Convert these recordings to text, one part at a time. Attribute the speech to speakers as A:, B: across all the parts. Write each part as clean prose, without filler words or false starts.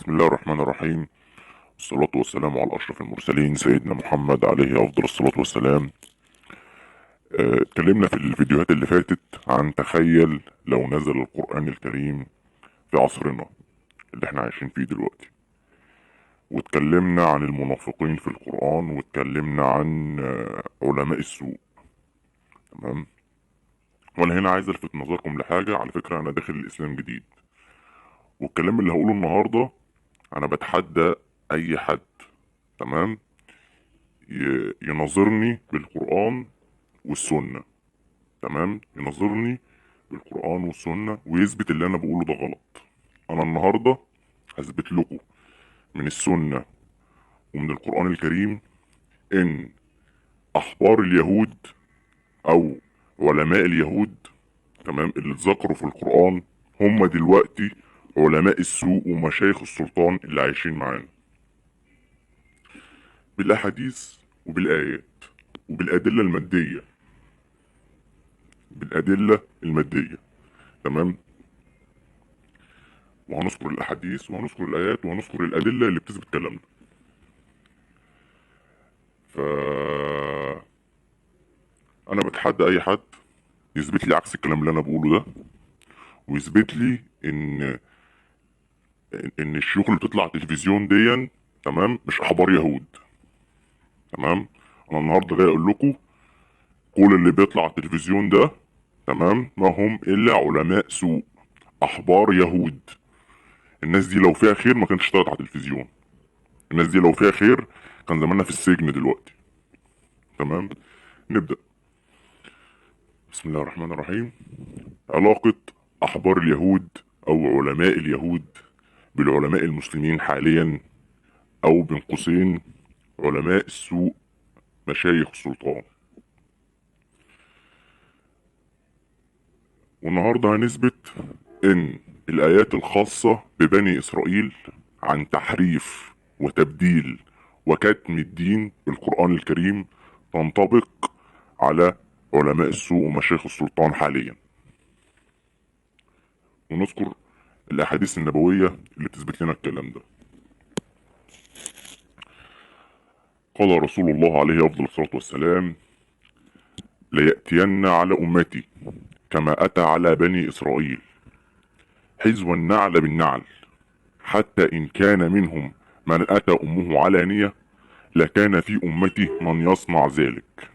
A: بسم الله الرحمن الرحيم. والصلاة والسلام على أشرف المرسلين سيدنا محمد عليه أفضل الصلاة والسلام. اتكلمنا في الفيديوهات اللي فاتت عن تخيل لو نزل القرآن الكريم في عصرنا اللي احنا عايشين فيه دلوقتي، واتكلمنا عن المنافقين في القرآن، واتكلمنا عن علماء السوء. تمام. وانا هنا عايز الفت نظركم لحاجة. على فكرة انا داخل الاسلام جديد، والكلام اللي هقوله النهاردة انا بتحدى اي حد، تمام، يناظرني بالقرآن والسنة. تمام، يناظرني بالقرآن والسنة ويثبت اللي أنا بقوله ده غلط. أنا النهاردة هثبت لكم من السنة ومن القرآن الكريم إن أحبار اليهود أو علماء اليهود، تمام، اللي اتذكروا في القرآن هم دلوقتي علماء السوء ومشايخ السلطان اللي عايشين معانا، بالأحاديث وبالآيات وبالأدلة المادية، بالأدلة المادية. تمام. وهنذكر الأحاديث وهنذكر الآيات وهنذكر الأدلة اللي بتثبت كلامنا. ف أنا بتحدى أي حد يثبت لي عكس الكلام اللي أنا بقوله ده، ويثبت لي إن الشيوخ اللي بتطلع على التلفزيون دي، تمام، مش أحبار يهود. تمام. أنا النهاردة جاي أقول لكم كل اللي بيطلع على التلفزيون ده، تمام، ما هم إلا علماء سوء، أحبار يهود. الناس دي لو فيها خير ما كانتش طلعت على التلفزيون. الناس دي لو فيها خير كان زماننا في السجن دلوقتي. تمام. نبدأ. بسم الله الرحمن الرحيم. علاقة أحبار اليهود أو علماء اليهود بالعلماء المسلمين حاليا، أو بين قوسين علماء السوء مشايخ السلطان. والنهاردة هنثبت إن الآيات الخاصة ببني إسرائيل عن تحريف وتبديل وكتم الدين بالقرآن الكريم تنطبق على علماء السوء ومشايخ السلطان حاليا، ونذكر الأحاديث النبوية اللي تثبت لنا الكلام ده. قال رسول الله عليه أفضل الصلاة والسلام: ليأتين على أمتي كما أتى على بني إسرائيل حذو النعل بالنعل، حتى إن كان منهم من أتى أمه علانية لكان في أمتي من يصنع ذلك.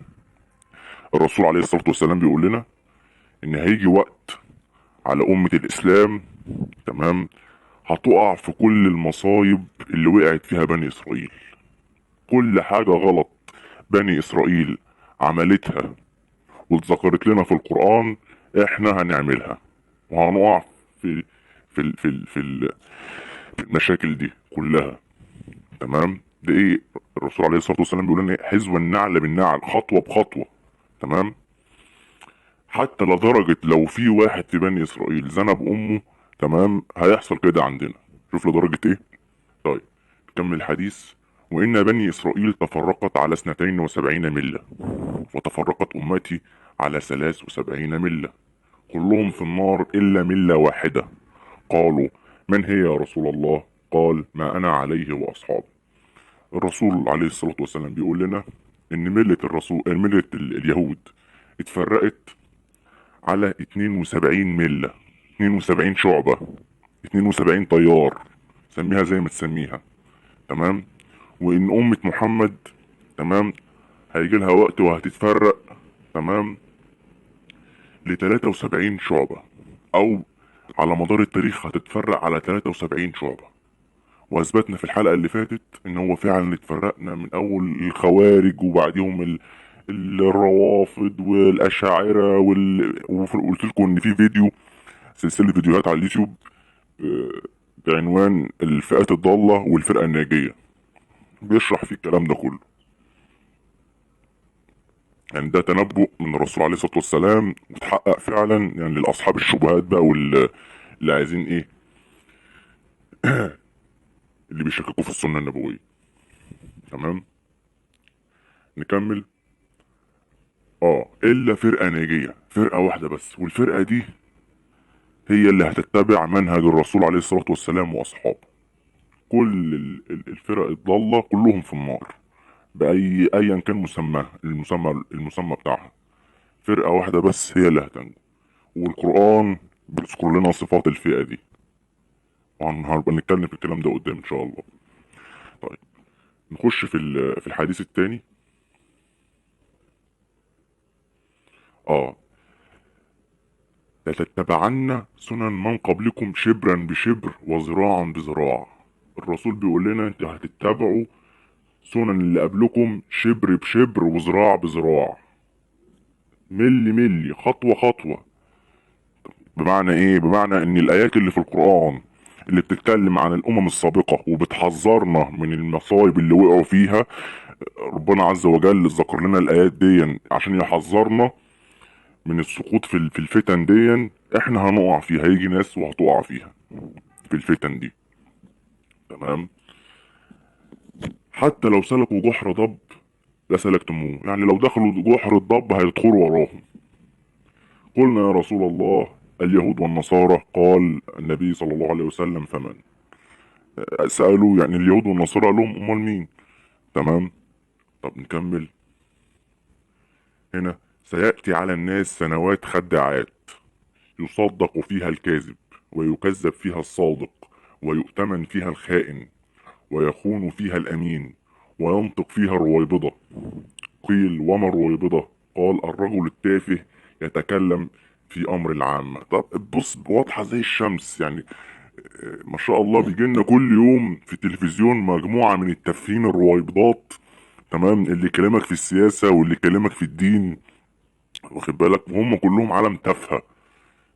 A: الرسول عليه الصلاة والسلام بيقول لنا إن هيجي وقت على أمة الإسلام، تمام، هتقع في كل المصايب اللي وقعت فيها بني إسرائيل. كل حاجة غلط بني إسرائيل عملتها واتذكرت لنا في القرآن احنا هنعملها، وهنقع في في المشاكل دي كلها. تمام. ده ايه؟ الرسول عليه الصلاة والسلام بيقول لنا حذو النعل بالنعل، خطوة بخطوة. تمام. حتى لدرجة لو في واحد في بني إسرائيل زنى بأمه، تمام، هيحصل كده عندنا. شوف لدرجة ايه. طيب نكمل الحديث. وإن بني إسرائيل تفرقت على 72 ملة، وتفرقت أمتي على 73 ملة، كلهم في النار إلا ملة واحدة. قالوا: من هي يا رسول الله؟ قال: ما أنا عليه وأصحابي. الرسول عليه الصلاة والسلام بيقول لنا إن ملة اليهود اتفرقت على 72 ملة، 72 شعبة، 72 طيار، سميها زي ما تسميها. تمام. وإن أمة محمد، تمام، هيجي لها وقت وهتتفرق، تمام، ل 73 شعبة، أو على مدار التاريخ هتتفرق على 73 شعبة. واثبتنا في الحلقة اللي فاتت ان هو فعلا اتفرقنا من اول الخوارج وبعديهم الروافض والاشاعرة وقلت لكم ان في فيديو، سلسلة فيديوهات على اليوتيوب، بعنوان الفئات الضالة والفرقة الناجية، بيشرح فيه الكلام ده كله. يعني ده تنبؤ من الرسول عليه الصلاة والسلام وتحقق فعلا، يعني لأصحاب الشبهات بقى واللي عايزين ايه، اللي بيشككوا في السنة النبوية. تمام. نكمل. الا فرقة ناجية، فرقة واحدة بس، والفرقة دي هي اللي هتتبع منهج الرسول عليه الصلاة والسلام واصحابه. كل الفرق الضالة كلهم في النار، ايا كان المسمى بتاعها. فرقة واحدة بس هي اللي هتنجو، والقرآن بيذكر لنا صفات الفئة دي، وهنبقى نتكلم في الكلام ده قدام ان شاء الله. طيب نخش في الحديث التاني. اه لتتبعن سنن من قبلكم شبرا بشبر وذراعا بذراع. الرسول بيقول لنا انت هتتبعوا سنن اللي قبلكم شبر بشبر وذراع بذراع، ملي ملي، خطوة خطوة. بمعنى ايه؟ بمعنى ان الايات اللي في القرآن اللي بتتكلم عن الامم السابقة وبتحذرنا من المصايب اللي وقعوا فيها، ربنا عز وجل ذكر لنا الايات دي عشان يحذرنا من السقوط في الفتن دي. احنا هنقع فيها، هيجي ناس وهتقع فيها في الفتن دي. تمام. حتى لو سلكوا جحر ضب لسلكتموه، يعني لو دخلوا جحر الضب هيدخلوا وراهم. قلنا يا رسول الله اليهود والنصارى، قال النبي صلى الله عليه وسلم فمن؟ سألوا يعني اليهود والنصارى، قال لهم امال مين؟ تمام. طب نكمل هنا. سيأتي على الناس سنوات خداعات يصدق فيها الكاذب ويكذب فيها الصادق ويؤتمن فيها الخائن ويخون فيها الأمين وينطق فيها الرويبضة. قيل وما الرويبضة؟ قال الرجل التافه يتكلم في أمر العامة. طب بص، واضحة زي الشمس يعني. ما شاء الله بيجي لنا كل يوم في التلفزيون مجموعة من التافهين الرويبضات، تمام، اللي يكلمك في السياسة واللي يكلمك في الدين، واخد بالك، وهم كلهم عالم تافهة.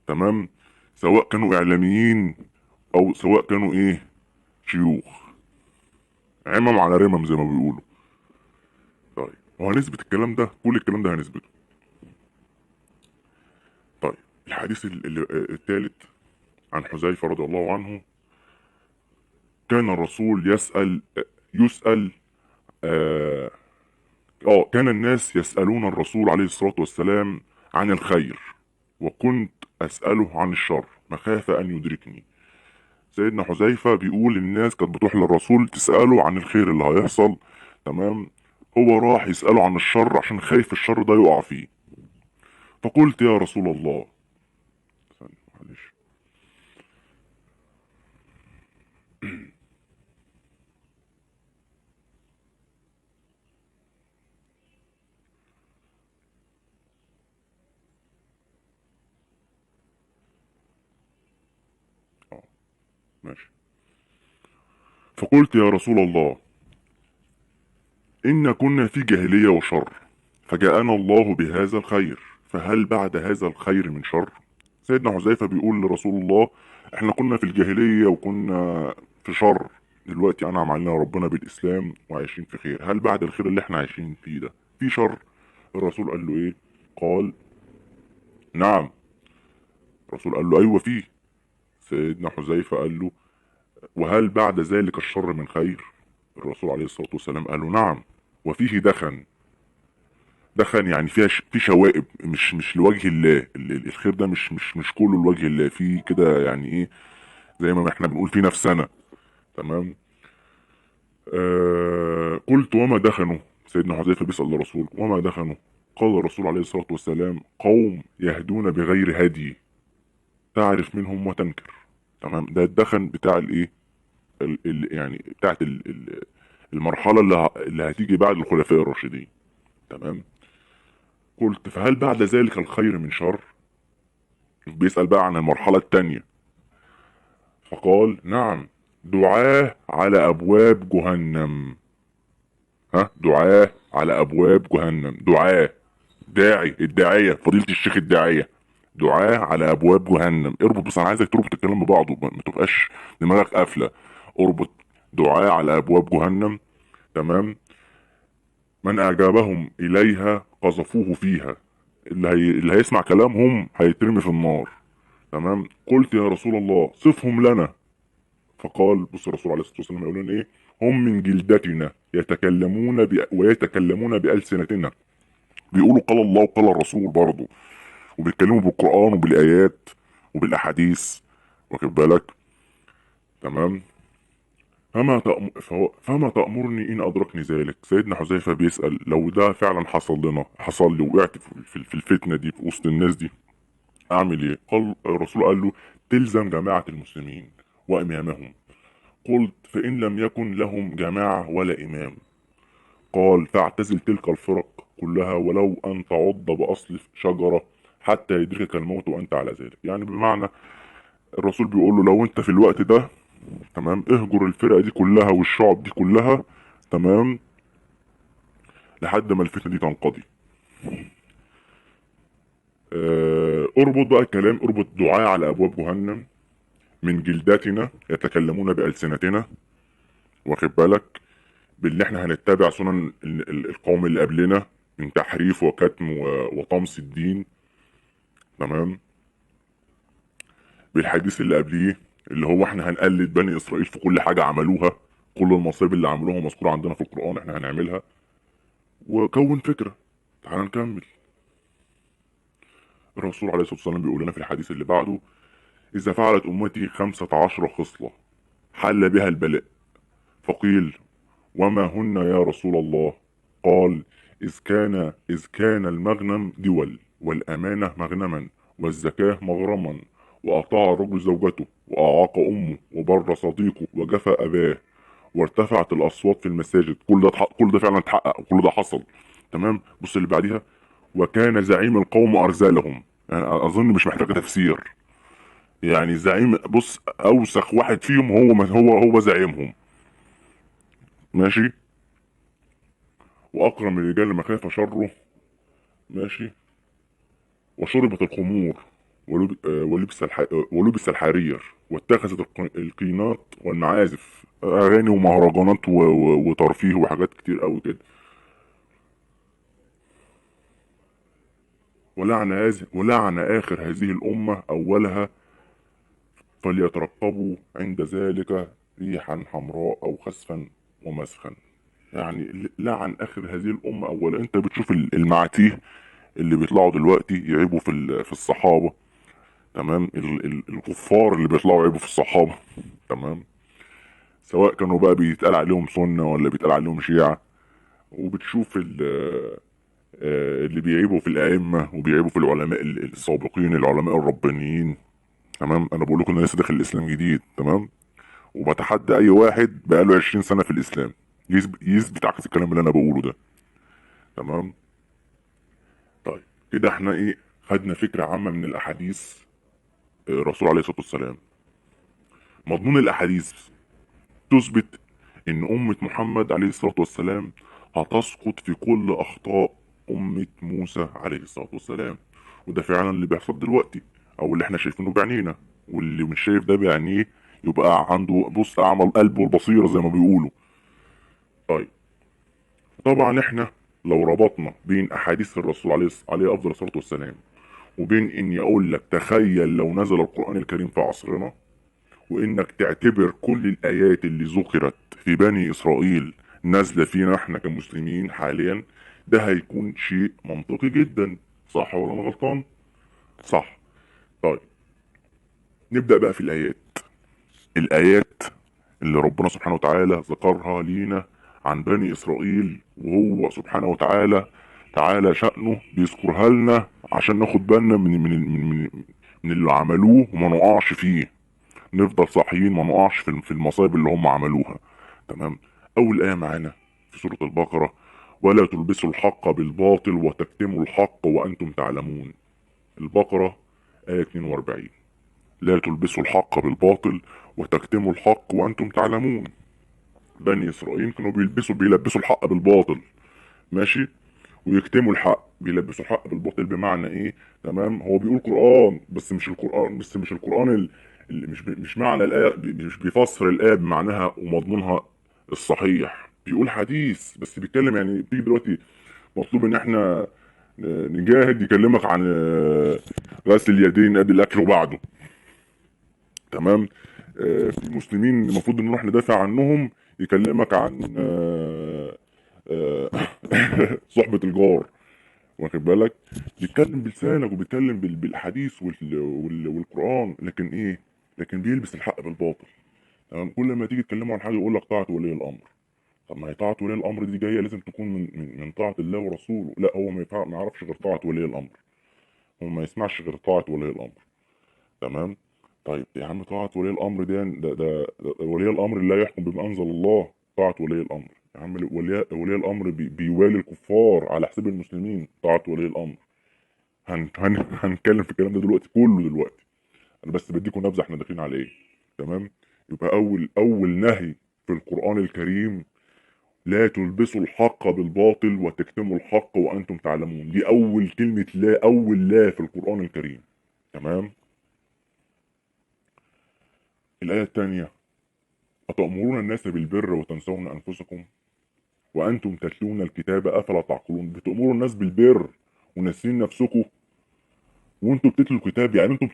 A: تمام. سواء كانوا إعلاميين أو سواء كانوا إيه، شيوخ، عمم على رمم زي ما بيقولوا. طيب وهنثبت الكلام ده، كل الكلام ده هنثبته. طيب الحديث الثالث عن حذيفة رضي الله عنه. كان الرسول يسأل آه, كان الناس يسألون الرسول عليه الصلاة والسلام عن الخير، وكنت أسأله عن الشر مخافة أن يدركني. سيدنا حذيفة بيقول الناس كانت بتروح للرسول تسأله عن الخير اللي هيحصل، تمام، هو راح يسأله عن الشر عشان خايف الشر ده يقع فيه. فقلت يا رسول الله، معلش. اه ماشي. فقلت يا رسول الله إن كنا في جاهلية وشر، فجاءنا الله بهذا الخير، فهل بعد هذا الخير من شر؟ سيدنا حذيفة بيقول لرسول الله احنا كنا في الجاهلية وكنا في شر، دلوقتي أنعم علينا ربنا بالإسلام وعايشين في خير، هل بعد الخير اللي احنا عايشين فيه ده في شر؟ الرسول قال له ايه؟ قال نعم. الرسول قال له ايوه فيه. سيدنا حذيفة قال له وهل بعد ذلك الشر من خير؟ الرسول عليه الصلاة والسلام قال له نعم، وفيه دخن. دخن يعني فيها في شوائب، مش لوجه الله، الخير ده مش كله لوجه الله، في كده يعني ايه، زي ما احنا بنقول في نفسنا. تمام. قلت وما دخنوا؟ سيدنا حذيفة بيسأل الرسول وما دخنوا؟ قال الرسول عليه الصلاة والسلام قوم يهدون بغير هدي تعرف منهم وتنكر. تمام. ده الدخن بتاع الايه، يعني بتاعت المرحلة اللي هتيجي بعد الخلفاء الراشدين. تمام. قلت فهل بعد ذلك الخير من شر؟ بيسأل بقى عن المرحلة التانية. فقال نعم، دعاة على أبواب جهنم. ها، دعاة على أبواب جهنم، دعاة، داعي، الداعية، فضيلة الشيخ الداعية، دعاة على أبواب جهنم. اربط، بس أنا عايزك تربط الكلام ببعضه، ما تبقاش دماغك قافلة. اربط، دعاة على أبواب جهنم. تمام. من أعجبهم إليها قذفوه فيها، اللي هيسمع كلامهم هيترمي في النار. تمام. قلت يا رسول الله صفهم لنا. فقال، بص الرسول عليه الصلاة والسلام يقولون ايه، هم من جلدتنا يتكلمون ويتكلمون بألسنتنا، بيقولوا قال الله وقال الرسول برضه، وبيتكلموا بالقرآن وبالآيات وبالأحاديث، واخد بالك. تمام. فما تأمرني إن أدركني ذلك. سيدنا حذيفة بيسأل لو ده فعلا حصل لي وقعت في الفتنة دي في وسط الناس دي أعمل إيه؟ قال الرسول قال له تلزم جماعة المسلمين وإمامهم. قلت فإن لم يكن لهم جماعة ولا إمام؟ قال فاعتزل تلك الفرق كلها ولو أن تعض بأصل شجرة حتى يدركك الموت وأنت على ذلك. يعني بمعنى الرسول بيقول له لو أنت في الوقت ده تمام اهجر الفرقة دي كلها والشعب دي كلها تمام لحد ما الفتنة دي تنقضي. اربط بقى الكلام، اربط دعاء على أبواب جهنم من جلدتنا يتكلمون بألسنتنا، واخد بالك، باللي احنا هنتبع سنن القوم اللي قبلنا من تحريف وكتم وطمس الدين، تمام، بالحديث اللي قبليه اللي هو احنا هنقلد بني اسرائيل في كل حاجه عملوها، كل المصايب اللي عملوها مذكوره عندنا في القران احنا هنعملها. وكون فكره. تعال نكمل. الرسول عليه الصلاه والسلام بيقول لنا في الحديث اللي بعده اذا فعلت امتي 15 خصله حل بها البلاء. فقيل وما هن يا رسول الله؟ قال إذ كان المغنم دول والأمانة مغنما والزكاة مغرما وأطاع الرجل زوجته وأعاق أمه وبر صديقه وجفى أباه وارتفعت الأصوات في المساجد. كل ده فعلا اتحقق وكل ده حصل. تمام. بص اللي بعديها وكان زعيم القوم أرذلهم. يعني أظن مش محتاجة تفسير. يعني زعيم، بص أوسخ واحد فيهم هو زعيمهم. ماشي. وأكرم الرجال مخاف شره. ماشي. وشربت الخمور ولبس الحرير واتخذت القينات والمعازف اغاني ومهرجانات وترفيه وحاجات كتير قوي كده. ولعن اخر هذه الامه اولها فليترقبوا عند ذلك ريحا حمراء او خسفا ومسخا. يعني لعن اخر هذه الامه اولها. انت بتشوف المعاتيه اللي بيطلعوا دلوقتي يعيبوا في الصحابه، تمام، الكفار اللي بيطلعوا يعيبوا في الصحابه، تمام، سواء كانوا بقى بيتقال عليهم سنه ولا بيتقال عليهم شيعه. وبتشوف اللي بيعيبوا في الائمه وبيعيبوا في العلماء السابقين العلماء الربانيين. تمام. انا بقول لكم انا لسه داخل الاسلام جديد، تمام، وبتحدى اي واحد بقاله 20 سنه في الاسلام يثبت عكس الكلام اللي انا بقوله ده. تمام. طيب كده احنا ايه، خدنا فكره عامه من الاحاديث الرسول عليه الصلاه والسلام. مضمون الاحاديث تثبت ان امة محمد عليه الصلاة والسلام هتسقط في كل اخطاء امة موسى عليه الصلاة والسلام. وده فعلا اللي بيحصل دلوقتي او اللي احنا شايفينه بعينينا. واللي مش شايف ده بعينيه يبقى عنده بص اعمى القلب والبصيرة زي ما بيقولوا. طيب طبعا احنا لو ربطنا بين احاديث الرسول عليه افضل الصلاة والسلام وبين اني اقول لك تخيل لو نزل القرآن الكريم في عصرنا، وانك تعتبر كل الايات اللي ذكرت في بني اسرائيل نازله فينا احنا كمسلمين حاليا، ده هيكون شيء منطقي جدا. صح ولا انا غلطان؟ صح. طيب نبدا بقى في الايات اللي ربنا سبحانه وتعالى ذكرها لينا عن بني اسرائيل، وهو سبحانه وتعالى تعالى شأنه بيذكرها لنا عشان ناخد بالنا من اللي عملوه وما نقعش فيه، نفضل صاحيين ما نقعش في المصايب اللي هم عملوها. تمام. اول ايه معانا في سورة البقرة ولا تلبسوا الحق بالباطل وتكتموا الحق وانتم تعلمون. البقرة آية 42. لا تلبسوا الحق بالباطل وتكتموا الحق وانتم تعلمون. بني اسرائيل كانوا بيلبسوا الحق بالباطل. ماشي. ويكتموا الحق. بيلبسوا الحق بالباطل بمعنى ايه؟ تمام. هو بيقول قرآن بس مش القرآن اللي مش معنى الآية، مش بيفسر الآية بمعناها ومضمونها الصحيح. بيقول حديث بس بيتكلم. يعني بتيجي دلوقتي مطلوب ان احنا نجاهد يكلمك عن غسل اليدين قبل الاكل وبعده. تمام. في مسلمين المفروض ان نروح ندافع عنهم يكلمك عن صحبة الجار، واخد بالك، بيتكلم بلسانك وبيتكلم بالاحاديث والقران، لكن ايه؟ لكن بيلبس الحق بالباطل. تمام. كل ما تيجي تكلمه عن حاجه يقول لك طاعه ولي الامر. طب ما هي طاعه ولي الامر دي جايه لازم تكون من طاعه الله ورسوله. لا، هو ما يعرفش غير طاعه ولي الامر، هو ما يسمعش غير طاعه ولي الامر. تمام. طيب يا عم، طاعه ولي الامر دي ده ولي الامر لا يحكم بما انزل الله. طاعه ولي الامر يا عم، ولي الامر بيوالي الكفار على حساب المسلمين. طاعه ولي الامر. هنتكلم في الكلام ده دلوقتي كله دلوقتي. انا بس بديكم نبذه احنا داخلين على ايه. تمام. يبقى اول نهي في القران الكريم: لا تلبسوا الحق بالباطل وتكتموا الحق وانتم تعلمون. دي اول كلمه، لا، اول لا في القران الكريم. تمام. الايه الثانيه: اتامرون الناس بالبر وتنسون انفسكم وانتم تتلون الكتاب افلا تعقلون. بتامروا الناس بالبر وناسين نفسكم وانتوا بتتلوا الكتاب. يعني انتوا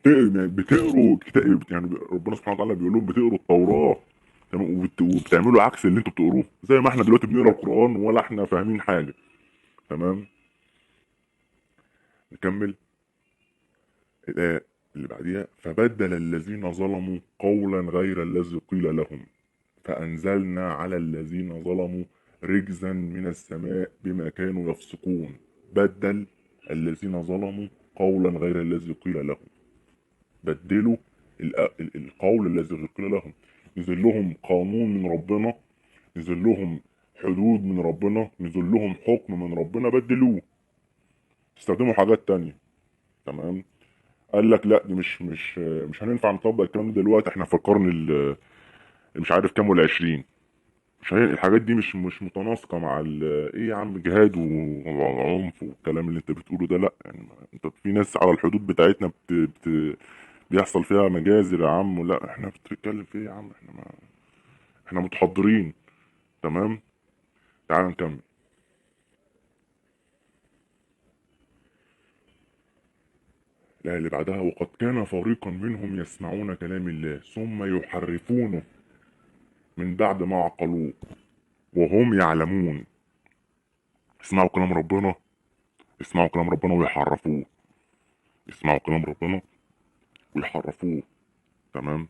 A: بتقروا كتاب. يعني ربنا سبحانه وتعالى بيقول لهم بتقروا التوراه، تمام، وبتعملوا عكس اللي انتوا بتقروه، زي ما احنا دلوقتي بنقرا القران ولا احنا فاهمين حاجه. تمام. نكمل الآية اللي بعديها: فبدل الذين ظلموا قولا غير الذي قيل لهم فأنزلنا على الذين ظلموا رجزا من السماء بما كانوا يفسقون. بدل الذين ظلموا قولا غير الذي قيل لهم. بدلوا القول الذي قيل لهم. نزل لهم قانون من ربنا، نزل لهم حدود من ربنا، نزل لهم حكم من ربنا، بدلوه، استخدموا حاجات تانية. تمام. قال لك لا، دي مش هننفع نطبق الكلام ده دلوقتي، احنا في القرن مش عارف كام ولا 20. مش الحاجات دي مش متناسقة مع ايه يا عم، جهاد وعنف والكلام اللي انت بتقوله ده. لا يعني، انت في ناس على الحدود بتاعتنا بيحصل فيها مجازر يا عم. لا، احنا بنتكلم في ايه يا عم، احنا متحضرين. تمام. تعال نكمل الآية اللي بعدها: وقد كان فريقا منهم يسمعون كلام الله ثم يحرفونه من بعد ما عقلوه وهم يعلمون. اسمعوا كلام ربنا، يسمعوا كلام ربنا ويحرفوه، يسمعوا كلام ربنا ويحرفوه. تمام.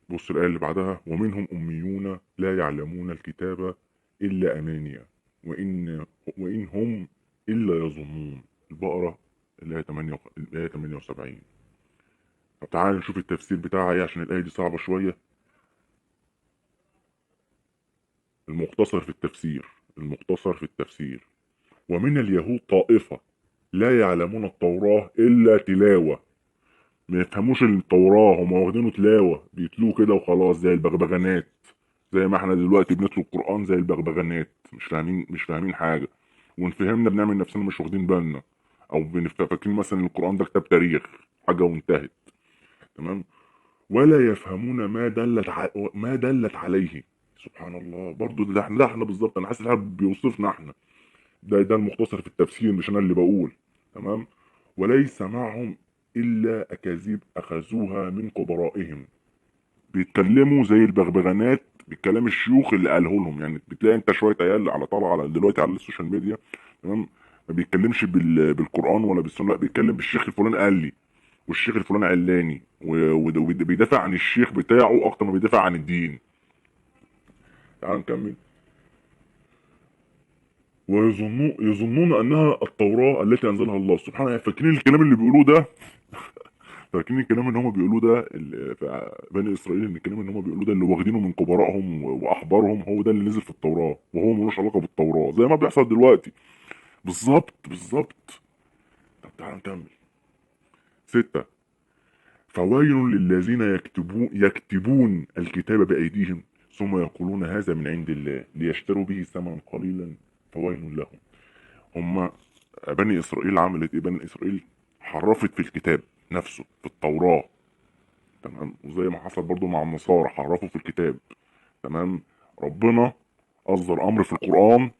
A: بص الآية اللي بعدها: ومنهم أميون لا يعلمون الكتاب إلا أمانيا وإن هم إلا يظنون. البقرة الآية 8 الآية 78. طب تعال نشوف التفسير بتاعها إيه، عشان الآية دي صعبة شوية. المختصر في التفسير، المختصر في التفسير: ومن اليهود طائفة لا يعلمون التوراة إلا تلاوة. ما يفهموش التوراة، هم واخدينه تلاوة، بيتلوه كده وخلاص زي البغبغانات. زي ما احنا دلوقتي بنتلو القرآن زي البغبغانات، مش فاهمين حاجة. وان فهمنا بنعمل نفسنا مش واخدين بالنا، او فاكرين مثلا ان القرآن ده كتاب تاريخ، حاجة وانتهت. تمام. ولا يفهمون ما دلت عليه. سبحان الله، برضو ده احنا بالظبط. انا حاسس ان بيوصفنا احنا. ده المختصر في التفسير، مش انا اللي بقول. تمام. وليس معهم الا اكاذيب اخذوها من كبرائهم. بيتكلموا زي البغبغانات بكلام الشيوخ اللي قاله لهم. يعني بتلاقي انت شويه عيال على طالع على دلوقتي على السوشيال ميديا، تمام، ما بيتكلمش بالقران ولا بالسنه، لا، بيتكلم بالشيخ الفلاني قال لي، والشيخ الفلاني علاني، وبيدافع عن الشيخ بتاعه اكتر ما بيدافع عن الدين. تعال نكمل. يظنون انها التوراه التي انزلها الله سبحانه. يعني فاكرين الكلام اللي بيقولوه ده، فاكرين الكلام اللي هم بيقولوه ده في بني اسرائيل، ان الكلام اللي هم بيقولوه ده اللي واخدينه من كبرائهم واحبارهم هو ده اللي نزل في التوراه، وهو ملوش علاقه بالتوراه زي ما بيحصل دلوقتي. بالظبط بالظبط. طب تعالى نكمل. 6: فويل للذين يكتبون الكتاب بأيديهم ثم يقولون هذا من عند الله ليشتروا به ثمنا قليلا فويل لهم. هم بني إسرائيل عملت إيه؟ بني إسرائيل حرفت في الكتاب نفسه، في التوراة. تمام. وزي ما حصل برضو مع النصارى، حرفوا في الكتاب. تمام. ربنا أصدر أمر في القرآن: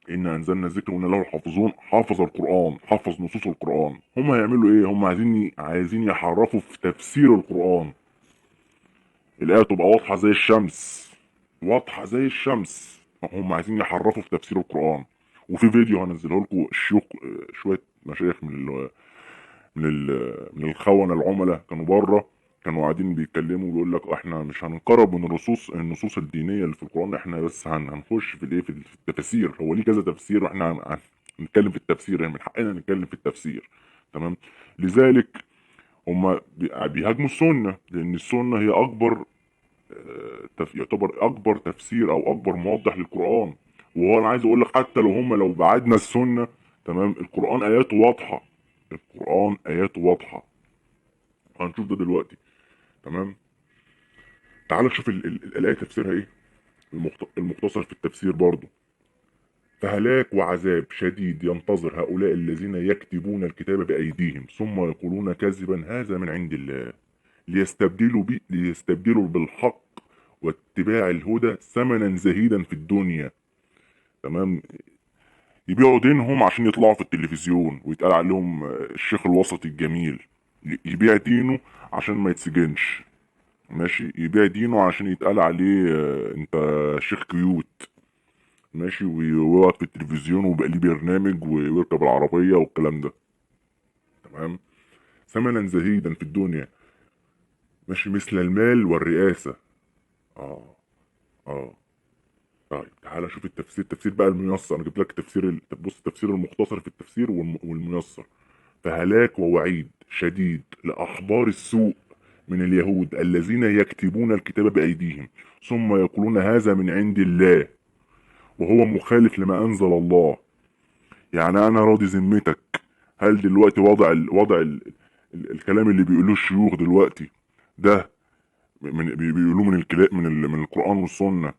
A: إن أنزلنا الذكر وإن له الحافظون. حافظ القرآن، حافظ نصوص القرآن. هم هيعملوا إيه؟ هم عايزين يحرفوا في تفسير القرآن. الآية تبقى واضحة زي الشمس، واضحة زي الشمس، هم عايزين يحرفوا في تفسير القرآن. وفي فيديو هنزله لكم الشيوخ، شوية مشايخ من الخونة العملاء كانوا بره، كانوا قاعدين بيتكلموا بيقول لك احنا مش هنقرب من النصوص الدينيه اللي في القران، احنا بس هنخش في الايه، في التفاسير. هو ليه كذا تفسير واحنا هنتكلم في التفسير، يعني من حقنا نتكلم في التفسير. تمام. لذلك هم بيهاجموا السنه، لان السنه هي اكبر يعتبر اكبر تفسير او اكبر موضح للقران. وهو انا عايز اقول لك حتى لو بعدنا السنه، تمام، القران اياته واضحه. القران اياته واضحه. هنشوف ده دلوقتي. تمام. تعال نشوف الآية تفسيرها ايه. المختصر في التفسير برضه: فهلاك وعذاب شديد ينتظر هؤلاء الذين يكتبون الكتاب بأيديهم ثم يقولون كذبا هذا من عند الله ليستبدلوا بالحق واتباع الهدى ثمنا زهيدا في الدنيا. تمام. يبيعوا دينهم عشان يطلعوا في التلفزيون ويتقال عليهم الشيخ الوسطي الجميل. يبيع دينه عشان ما يتسجنش. ماشي. يبيع دينه عشان يتقال عليه انت شيخ كيوت. ماشي. ويقعد في التلفزيون ويبقى ليه برنامج ويركب العربية والكلام ده. تمام. ثمنا زهيدا في الدنيا. ماشي. مثل المال والرئاسة. اه. اه. طيب تعالى شوف التفسير بقى الميسر. انا جبت لك بص التفسير المختصر في التفسير والميسر: فهلاك ووعيد شديد لأحبار السوء من اليهود الذين يكتبون الكتاب بأيديهم ثم يقولون هذا من عند الله وهو مخالف لما أنزل الله. يعني أنا راضي ذمتك. هل دلوقتي الكلام اللي بيقولوه الشيوخ دلوقتي ده بيقولوه من القرآن والسنة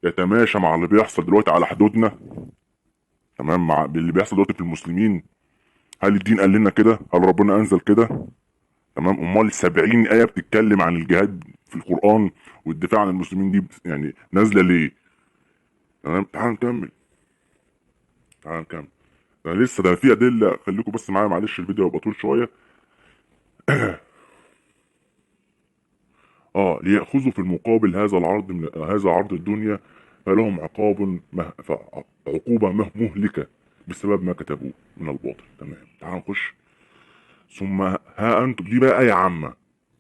A: يتماشى مع اللي بيحصل دلوقتي على حدودنا؟ تمام. مع اللي بيحصل دلوقتي في المسلمين؟ هل الدين قال لنا كده؟ هل ربنا أنزل كده؟ تمام. امال 70 ايه بتتكلم عن الجهاد في القران والدفاع عن المسلمين دي يعني نازله ليه؟ تمام. تعال نكمل. ده لسه ده في ادله. خليكم بس معايا معلش، الفيديو هيبقى طول شويه. ليأخذوا في المقابل هذا عرض الدنيا فلهم عقوبه مهلكه بسبب ما كتبوه من الباطل. تمام. تعال نخش. ثم ها انتم، دي بقى آية عامة.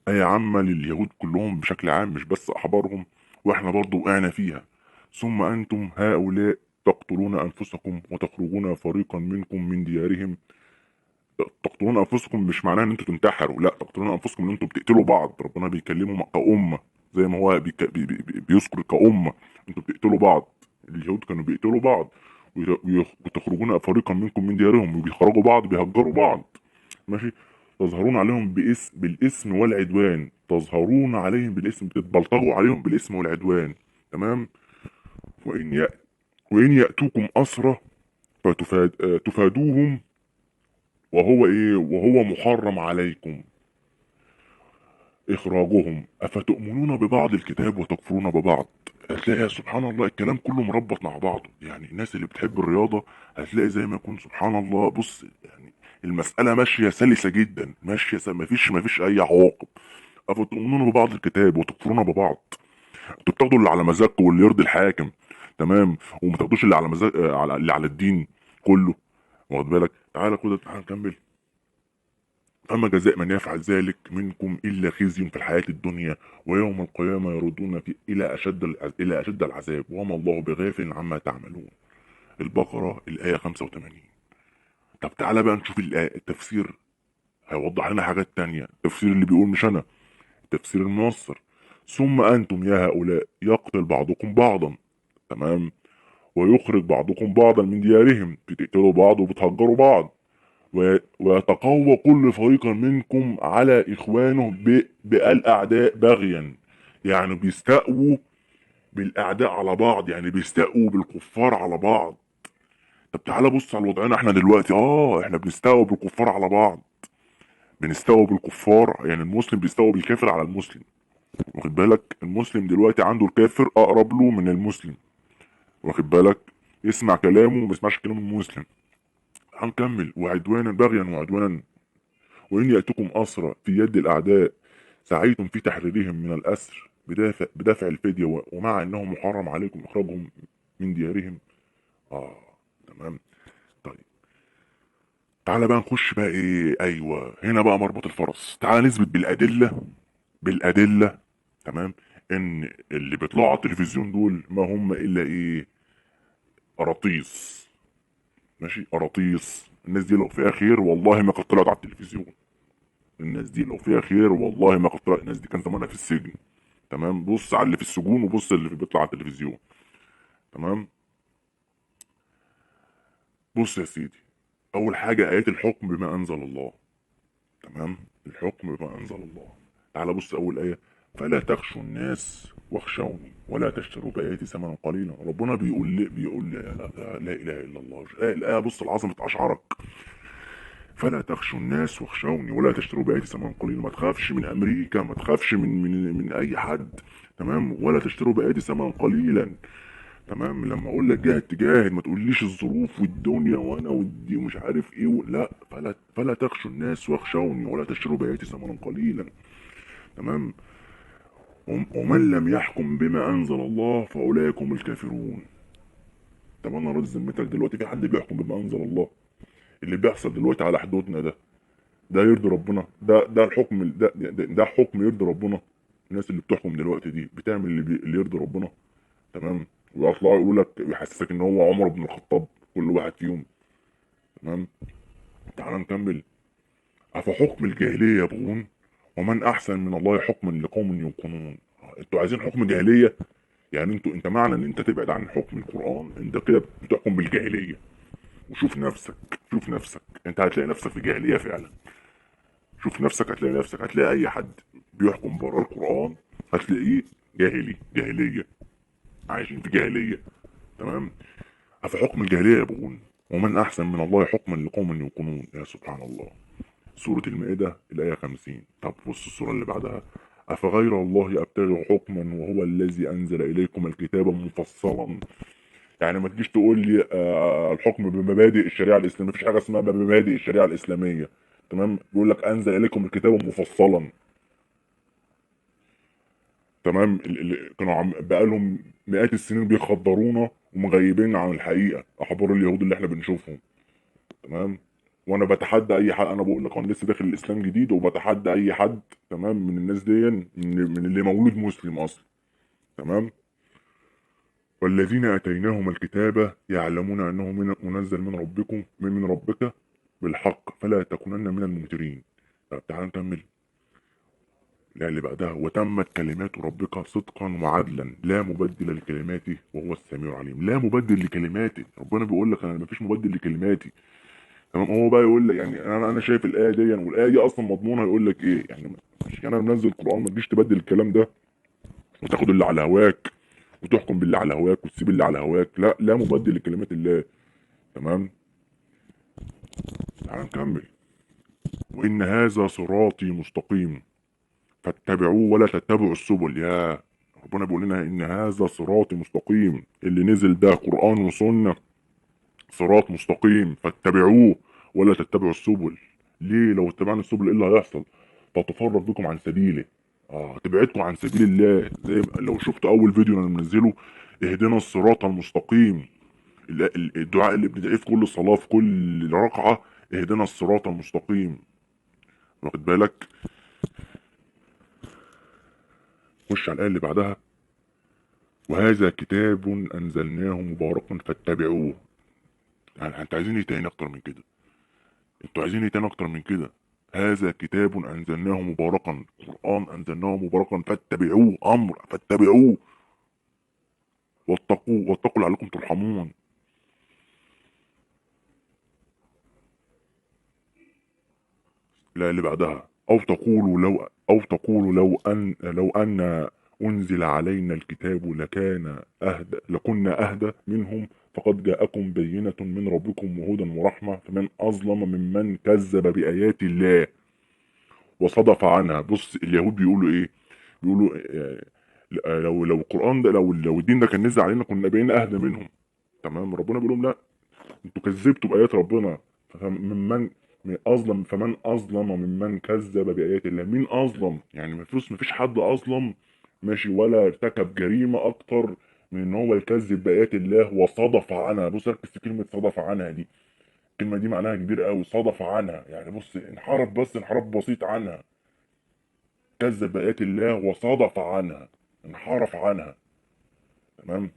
A: آية عامة لليهود كلهم بشكل عام مش بس أحبارهم، وإحنا برضو وقعنا فيها. ثم أنتم هؤلاء تقتلون أنفسكم وتخرجون فريقا منكم من ديارهم. تقتلون أنفسكم مش معناه إن أنتوا تنتحروا، لا، تقتلون أنفسكم إن أنتوا بتقتلوا بعض. ربنا بيكلمهم كأمة زي ما هو بيذكر كأمة. أنتوا بتقتلوا بعض. اليهود كانوا بيقتلوا بعض. وتخرجون فريقا منكم من ديارهم، وبيخرجوا بعض بيهجروا بعض. ماشي. تظهرون عليهم بالاسم والعدوان. تظهرون عليهم بالاسم، بتتبلطجوا عليهم بالاسم والعدوان. تمام. وإن يأ... وإن يأتوكم أسرى تفادوهم وهو محرم عليكم إخراجهم أفتؤمنون ببعض الكتاب وتكفرون ببعض. هتلاقي سبحان الله الكلام كله مربط مع بعضه. يعني الناس اللي بتحب الرياضة هتلاقي زي ما يكون سبحان الله. بص يعني المسألة ماشية سلسة جدا، مفيش أي عواقب. أفتؤمنون ببعض الكتاب وتكفرون ببعض. انتوا بتاخدوا اللي على مزاجكم واللي يرضي الحاكم. تمام. وما تاخدوش اللي على مزاج اللي على الدين كله. واخد بالك؟ تعالى كده تعالى نكمل. أما جزاء من يفعل ذلك منكم إلا خزي في الحياة الدنيا ويوم القيامة يردون إلى أشد العذاب وما الله بغافل عما تعملون. البقرة الآية 85. طب تعالى بقى نشوف التفسير. هيوضح لنا حاجات تانية. التفسير اللي بيقول مش أنا، التفسير المنصر: ثم أنتم يا هؤلاء يقتل بعضكم بعضا. تمام. ويخرج بعضكم بعضا من ديارهم، بتقتلوا بعض وبتهجروا بعض. ويتقوى كل فريق منكم على إخوانه بالأعداء بغيا. يعني بيستقووا بالأعداء على بعض، يعني بيستقووا بالكفار على بعض. طب تعالى بص على وضعنا احنا دلوقتي. احنا بنستقوى بالكفار على بعض. بنستقوى بالكفار، يعني المسلم بيستقوى بالكافر على المسلم. واخد بالك؟ المسلم دلوقتي عنده الكافر أقرب له من المسلم. واخد بالك؟ يسمع كلامه وما يسمعش كلام المسلم. هنكمل. وعدوانا بغيا وعدوانا. وإن يأتكم أسرى في يد الأعداء سعيتم في تحريرهم من الأسر بدفع الفدية ومع أنه محرم عليكم إخراجهم من ديارهم. آه. تمام. طيب تعالى بقى نخش بقى إيه. أيوه هنا بقى مربط الفرس. تعالى نثبت بالأدلة بالادله، تمام، ان اللي بيطلعوا على التلفزيون دول ما هم الا ايه؟ قراطيس. ماشي، قراطيس. الناس دي لو فيها خير والله ما كانت طلعت على التلفزيون. الناس دي لو فيها خير والله ما كانت طلعت، الناس دي كان زمانها في السجن. تمام، بص على اللي في السجون وبص اللي بيطلع على التلفزيون. تمام. بص يا سيدي، اول حاجه ايات الحكم بما انزل الله. تمام، الحكم بما انزل الله. تعال بص اول ايه: فلا تخشوا الناس واخشوني ولا تشتروا باياتي ثمنا قليلا. ربنا بيقول لا اله الا الله. الايه بص العظمه اشعرك: فلا تخشوا الناس واخشوني ولا تشتروا باياتي ثمنا قليلا. ما تخافش من امريكا، ما تخافش من اي حد. تمام، ولا تشتروا باياتي ثمنا قليلا. تمام، لما اقول لك جاهد تجاهد، ما تقوليش الظروف والدنيا وانا ودي ومش عارف ايه لا، فلا تخشوا الناس واخشوني ولا تشتروا باياتي ثمنا قليلا. تمام. ومن لم يحكم بما انزل الله فاولئك هم الكافرون. طب انا راضي ذمتك دلوقتي في حد بيحكم بما انزل الله؟ اللي بيحصل دلوقتي على حدودنا ده يرضي ربنا؟ ده الحكم ده حكم يرضي ربنا؟ الناس اللي بتحكم دلوقتي دي بتعمل اللي يرضي ربنا. تمام، ويطلعوا يقول لك يحسسك ان هو عمر بن الخطاب كل واحد فيهم. تمام. تعال نكمل: افحكم الجاهليه يبغون ومن احسن من الله حكما لقوم يوقنون. انتوا عايزين حكم جاهليه؟ يعني انت معنى ان انت تبعد عن حكم القران انت كده بتحكم بالجاهليه. وشوف نفسك، شوف نفسك، انت هتلاقي نفسك في جاهليه فعلا. شوف نفسك، هتلاقي نفسك، هتلاقي اي حد بيحكم بره القران هتلاقيه جاهلي، جاهليه، عايشين في جاهليه. تمام. افحكم الجاهليه يبغون ومن احسن من الله حكما لقوم يوقنون. يا سبحان الله. سورة المائدة الآية 50. طب بص السورة اللي بعدها: أفغير الله أبتغي حكما وهو الذي أنزل إليكم الكتاب مفصلا. يعني ما تجيش تقول لي الحكم بمبادئ الشريعة الإسلامية. مفيش حاجة اسمها بمبادئ الشريعة الإسلامية. تمام، بيقول لك أنزل إليكم الكتاب مفصلا. تمام، كانوا بقالهم مئات السنين بيخدرونا ومغيبين عن الحقيقة، أحبار اليهود اللي احنا بنشوفهم. تمام. وانا بتحدى اي حد، انا بقول لك انا لسه داخل الاسلام جديد وبتحدى اي حد تمام من الناس دي، من اللي مولود مسلم اصلا. تمام. والذين اتيناهم الكتاب يعلمون انه منزل من ربكم من ربك بالحق فلا تكونن من الممترين. طب تعال نكمل. لا اللي بعدها: وتمت كلمات ربك صدقا وعدلا لا مبدل لكلماته وهو السميع العليم. لا مبدل لكلماته، ربنا بيقول لك انا مفيش مبدل لكلماتي. تمام، هو بقى يقول لك يعني انا شايف الايه دي والايه دي اصلا مضمونها يقول لك ايه يعني. مش انا منزل القران ما تجيش تبدل الكلام ده وتاخد اللي على هواك وتحكم باللي على هواك وتسيب اللي على هواك. لا، لا مبدل لكلمات الله. تمام. تعال نكمل: وان هذا صراطي مستقيم فاتبعوه ولا تتبعوا السبل. يا ربنا بيقول لنا ان هذا صراطي مستقيم، اللي نزل ده قران وسنه، صراط مستقيم فاتبعوه ولا تتبعوا السبل. ليه؟ لو اتبعنا السبل ايه اللي هيحصل؟ فتفرق بكم عن سبيله. تبعدكم عن سبيل الله. زي لو شفت اول فيديو انا منزله: اهدنا الصراط المستقيم. الدعاء اللي بندعيه في كل صلاة في كل ركعة: اهدنا الصراط المستقيم. واخد بالك؟ خش على الآية اللي بعدها: وهذا كتاب أنزلناه مبارك فاتبعوه. يعني انت عايزين ايه تاني اكتر من كده؟ انتوا عايزين ايه تاني اكتر من كده؟ هذا كتاب انزلناه مباركا، قرآن انزلناه مباركا فاتبعوه، امر فاتبعوه واتقوا لعلكم ترحمون. لا اللي بعدها: او تقولوا لو ان انزل علينا الكتاب لكنا اهدى منهم فقد جاءكم بينة من ربكم وهدى ورحمة فمن اظلم ممن كذب بآيات الله وصدف عنها. بص اليهود بيقولوا ايه؟ بيقولوا لو القرآن ده لو الدين ده كان نزل علينا كنا بقينا اهدى منهم. تمام، ربنا بيقول لهم لا، انتوا كذبتوا بآيات ربنا. فمن اظلم ممن كذب بآيات الله. مين اظلم؟ يعني مفيش حد اظلم ماشي ولا ارتكب جريمة اكتر من ان هو يكذب بآيات الله وصدف عنها. بص ركز في كلمة صدف عنها دي، الكلمة دي معناها كبير قوي. صدف عنها يعني بص انحرف، بس انحراف بسيط عنها. كذب بآيات الله وصدف عنها، انحرف عنها. تمام.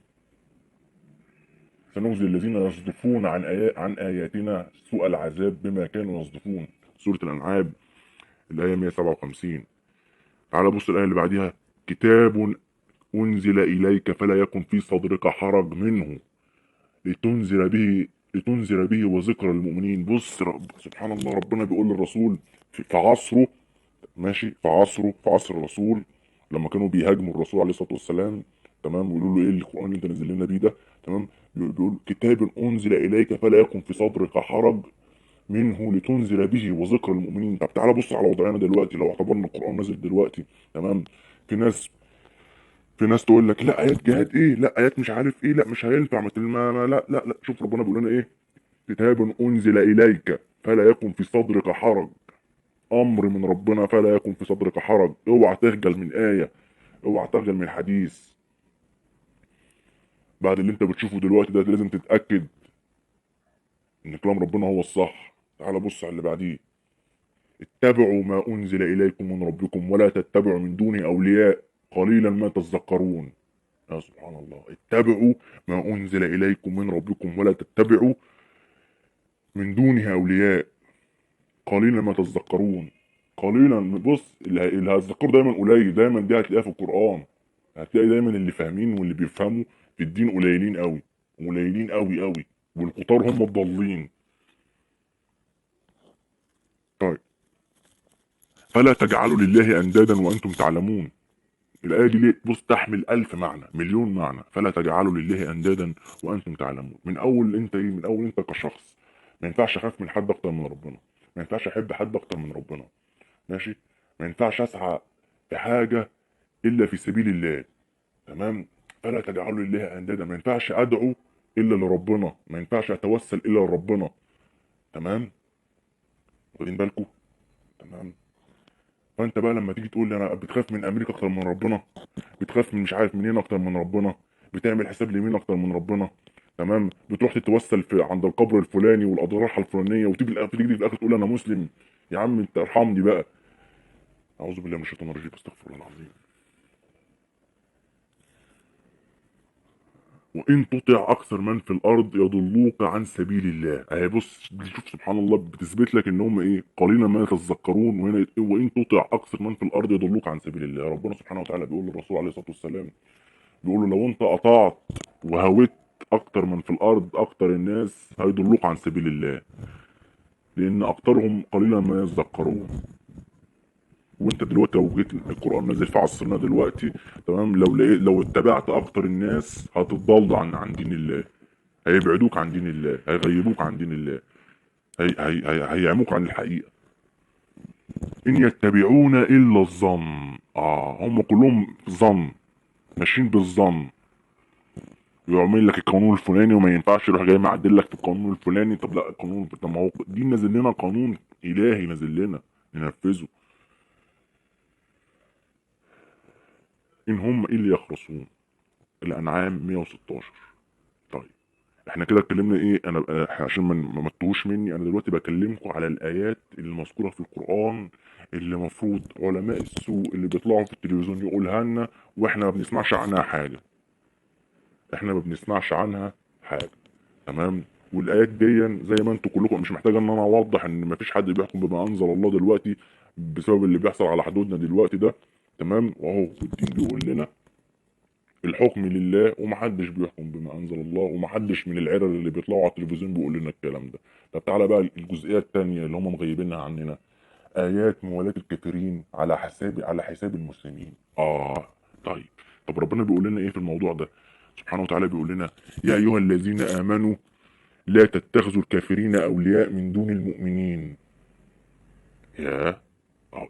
A: سنجزي الذين يصدفون عن آياتنا سوء العذاب بما كانوا يصدفون. سورة الأنعام الآية 157. تعال بص الآية اللي بعديها: كتاب أنزل إليك فلا يكن في صدرك حرج منه لتنذر به وذكرى للمؤمنين. بص سبحان الله، ربنا بيقول للرسول في عصره، ماشي، في عصر الرسول لما كانوا بيهاجموا الرسول عليه الصلاه والسلام، تمام، ويقولوا له ايه القران اللي انت نزل لنا بيه ده، تمام، بيقول كتاب انزل اليك فلا يكن في صدرك حرج منه لتنذر به وذكر المؤمنين. طب تعالى بص على وضعنا دلوقتي لو اعتبرنا القران نازل دلوقتي، تمام. في ناس في ناس تقول لك لا ايات جهاد ايه، لا ايات مش عارف ايه، لا مش هينفع مثل لا لا لا. شوف ربنا بيقول لنا ايه: كتاب انزل اليك فلا يكن في صدرك حرج. امر من ربنا، فلا يكن في صدرك حرج. اوعى تخجل من ايه، اوعى تخجل من حديث. بعد اللي انت بتشوفه دلوقتي ده لازم تتاكد ان كلام ربنا هو الصح. تعال بص على اللي بعديه: اتبعوا ما انزل اليكم من ربكم ولا تتبعوا من دونه اولياء قليلا ما تذكرون. يا سبحان الله، اتبعوا ما انزل اليكم من ربكم ولا تتبعوا من دونه اولياء قليلا ما تذكرون. قليلا، بص اللي هتذكره دايما قليل، دايما دي هتلاقيها في القرآن. هتلاقي دايما اللي فاهمين واللي بيفهموا في الدين قليلين قوي، قليلين قوي قوي، والكتار هم الضالين. طيب، فلا تجعلوا لله اندادا وانتم تعلمون. الآية دي ليه؟ بص تحمل ألف معنى، مليون معنى. فلا تجعلوا لله أندادا وأنتم تعلمون. من أول أنت إيه؟ من أول أنت كشخص ما ينفعش أخاف من حد أكتر من ربنا، ما ينفعش أحب حد أكتر من ربنا، ماشي، ما ينفعش أسعى في حاجة إلا في سبيل الله، تمام. فلا تجعلوا لله أندادا، ما ينفعش أدعو إلا لربنا، ما ينفعش أتوسل إلا لربنا، تمام. واخدين بالكم؟ تمام. فأنت بقى لما تيجي تقول لي أنا بتخاف من أمريكا أكتر من ربنا، بتخاف من مش عارف منين اكتر من ربنا، بتعمل حساب لمين اكتر من ربنا، تمام، بتروح تتوسل في عند القبر الفلاني والاضراحه الفلانيه، تيجي في الاخر تقول انا مسلم. يا عم انت ارحمني بقى. اعوذ بالله من الشيطان الرجيم، استغفر الله العظيم. وان تطع اكثر من في الارض يضلوك عن سبيل الله. اهي بص دي، شوف سبحان الله، بتثبت لك ان هم ايه، قليلا ما تذكرون. وهنا وان تطع اكثر من في الارض يضلوك عن سبيل الله. ربنا سبحانه وتعالى بيقول للرسول عليه الصلاه والسلام، بيقول له لو انت قطعت وهويت اكتر من في الارض، اكتر الناس هيضلوك عن سبيل الله، لان اكترهم قليلا ما يذكرون. وانت دلوقتي لو جيت القران نازل في عصرنا دلوقتي، تمام، لو اتبعت اكتر الناس هتضل عن دين الله، هيبعدوك عن دين الله، هيغيبوك عن دين الله، هيعموك عن الحقيقه. ان يتبعون الا الظن. هم كلهم ظن، ماشيين بالظن. يعمل لك القانون الفلاني وما ينفعش، يروح جاي معدل لك في القانون الفلاني. طب لا القانون، طب ما هو دي نازل لنا قانون الهي، نازل لنا ننفذه. ان هم الا يخرصون. الانعام 116. طيب، احنا كده اتكلمنا ايه؟ احنا عشان ما تتوهوش مني، انا دلوقتي بكلمكم على الايات اللي مذكوره في القران، اللي المفروض علماء السوء اللي بيطلعوا في التلفزيون يقولها لنا واحنا ما بنسمعش عنها حاجه، احنا ما بنسمعش عنها حاجه، تمام. والايات دي زي ما انتم كلكم، مش محتاج ان انا اوضح ان مفيش حد بيحكم بما انزل الله دلوقتي بسبب اللي بيحصل على حدودنا دلوقتي ده، تمام. واهو الدين بيقول لنا الحكم لله، ومحدش بيحكم بما انزل الله، ومحدش من العرر اللي بيطلعوا على التلفزيون بيقول لنا الكلام ده. طب تعالى بقى الجزئيه الثانيه اللي هم مغيبينها عننا: ايات موالاه الكافرين على حساب المسلمين. طيب، طب ربنا بيقول لنا ايه في الموضوع ده؟ سبحانه وتعالى بيقول لنا: يا ايها الذين امنوا لا تتخذوا الكافرين اولياء من دون المؤمنين. يا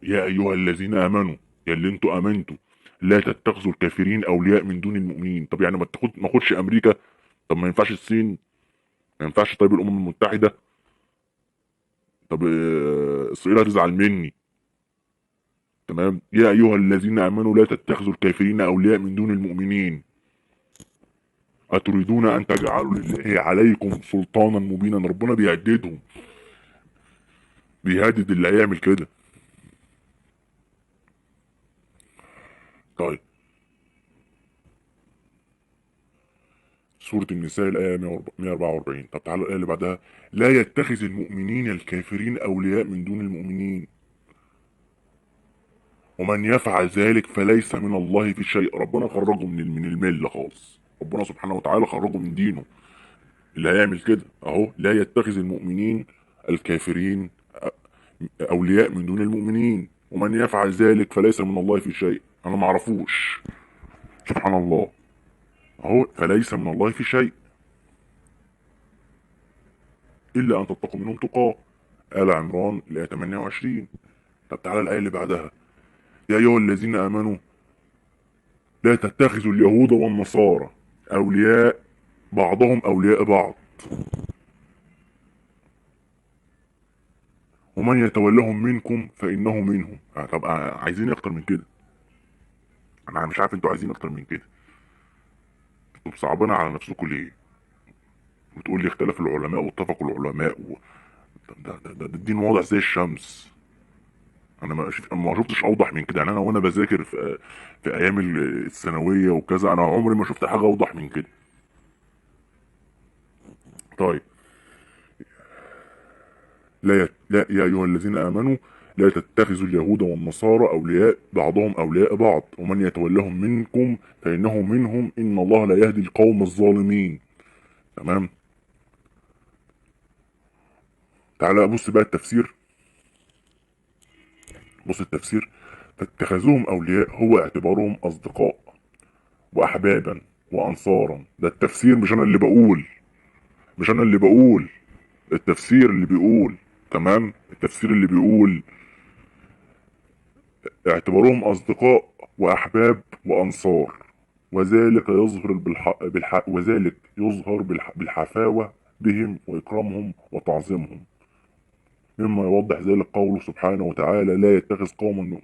A: يا ايها الذين امنوا، يا اللي انتوا امنتوا، لا تتخذوا الكافرين اولياء من دون المؤمنين. طب يعني ما اخدش امريكا؟ طب ما ينفعش الصين؟ ما ينفعش طيب الامم المتحده؟ طب اسرائيل هتزعل مني. تمام. يا ايها الذين امنوا لا تتخذوا الكافرين اولياء من دون المؤمنين اتريدون ان تجعلوا لله عليكم سلطانا مبينا. ربنا بيهددهم، بيهدد اللي هيعمل كده. طيب سورة النساء الآية 144. طب تعالوا الآية اللي بعدها: لا يتخذ المؤمنين الكافرين أولياء من دون المؤمنين ومن يفعل ذلك فليس من الله في شيء. ربنا خرجه من الملة خالص، ربنا سبحانه وتعالى خرجه من دينه. اللي هيعمل كده اهو: لا يتخذ المؤمنين الكافرين أولياء من دون المؤمنين ومن يفعل ذلك فليس من الله في شيء. أنا معرفوش، سبحان الله اهو، فليس من الله في شيء إلا أن تتقوا منهم تقاه. آل عمران الآية 28. طب تعالى الآية اللي بعدها: يا أيها الذين آمنوا لا تتخذوا اليهود والنصارى أولياء بعضهم أولياء بعض ومن يتولهم منكم فإنه منهم. طب عايزين أكتر من كده؟ أنا مش عارف أنتوا عايزين أكتر من كده. انتوا صعبانة على نفسكم ليه؟ بتقول لي اختلف العلماء واتفقوا العلماء ده الدين واضح زي الشمس. انا ما شفتش اوضح من كده. يعني انا وانا بذاكر في ايام الثانويه وكذا، انا عمري ما شفت حاجه اوضح من كده. طيب لا يا ايها الذين امنوا لا تتخذوا اليهود والنصارى اولياء بعضهم اولياء بعض ومن يتولهم منكم فانه منهم ان الله لا يهدي القوم الظالمين. تمام. تعالى بص بقى التفسير. بص التفسير: فاتخذوهم اولياء هو اعتبارهم اصدقاء واحبابا وانصارا. ده التفسير، مش انا اللي بقول، مش انا اللي بقول، التفسير اللي بيقول. تمام. التفسير اللي بيقول اعتبروهم اصدقاء واحباب وانصار، وذلك يظهر وذلك يظهر بالحفاوة بهم واكرامهم وتعظيمهم، مما يوضح ذلك قوله سبحانه وتعالى: لا يتخذ قوم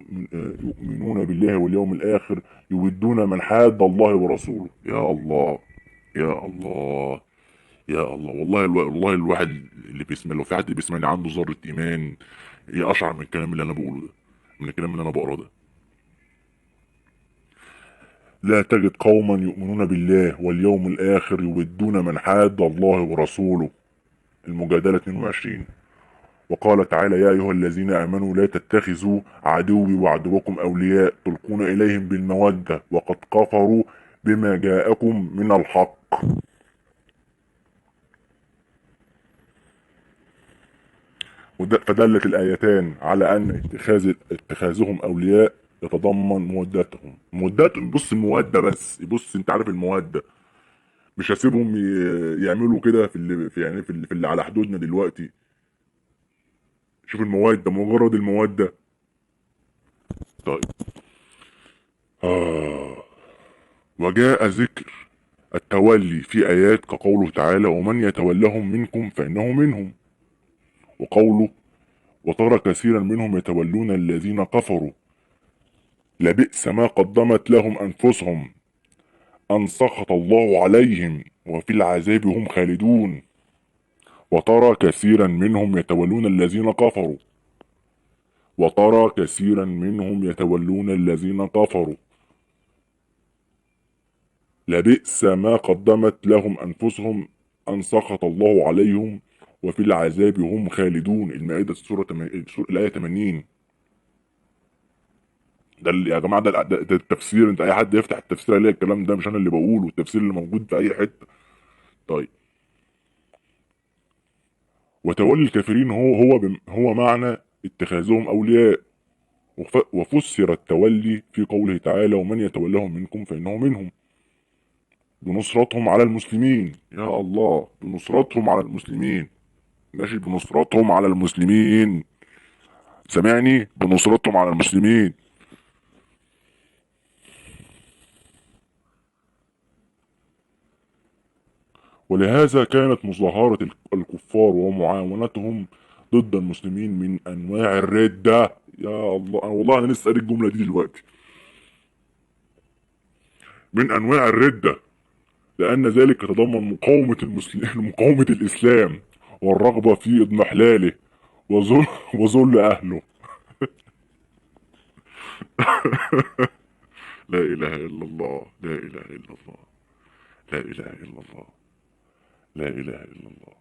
A: يؤمنون بالله واليوم الاخر يودون من حاد الله ورسوله. يا الله، يا الله، يا الله. والله والله الواحد اللي بيسمع، لو في حد بيسمعني عنده ذرة إيمان يقشعر من الكلام اللي أنا بقوله ده، من الكلام اللي أنا بقراه ده. لا تجد قوما يؤمنون بالله واليوم الآخر يودون من حاد الله ورسوله. المجادلة 22. وقال تعالى: يا أيها الذين آمنوا لا تتخذوا عدوي وعدوكم أولياء تلقون إليهم بالمودة وقد كفروا بما جاءكم من الحق. فدلت الآيتان على أن اتخاذهم أولياء يتضمن مودتهم. بص المودة، بس بص أنت عارف المودة، مش هسيبهم يعملوا كده في اللي في يعني في اللي على حدودنا دلوقتي. شوف المودة، مجرد المودة. طيب وجاء ذكر التولي في آيات كقوله تعالى: ومن يتولهم منكم فإنه منهم، وقوله: وترى كثيرا منهم يتولون الذين كفروا لبئس ما قدمت لهم أنفسهم أن سخط الله عليهم وفي العذاب هم خالدون. وترى كثيرا منهم يتولون الذين كفروا وترى كثيرا منهم يتولون الذين كفروا لبئس ما قدمت لهم أنفسهم أن سخط الله عليهم وفي العذاب هم خالدون. المائدة الآية 80. ده يا جماعة ده التفسير. انت اي حد يفتح التفسير يلاقي الكلام ده، مش انا اللي بقوله، التفسير اللي موجود في اي حتة. طيب وتولي الكافرين هو معنى اتخاذهم اولياء. وفسر التولي في قوله تعالى: ومن يتولهم منكم فانه منهم، بنصرتهم على المسلمين. يا الله، بنصرتهم على المسلمين. ماشي، بنصرتهم على المسلمين، سامعني؟ بنصرتهم على المسلمين. ولهذا كانت مظاهرة الكفار ومعاونتهم ضد المسلمين من انواع الردة. يا الله، والله انا لسه قاري الجملة دي دلوقتي. من انواع الردة، لان ذلك يتضمن مقاومة المسلمين مقاومة الاسلام والرغبة في اضمحلاله وذل اهله. لا اله الا الله، لا اله الا الله، لا اله الا الله، لا اله الا الله.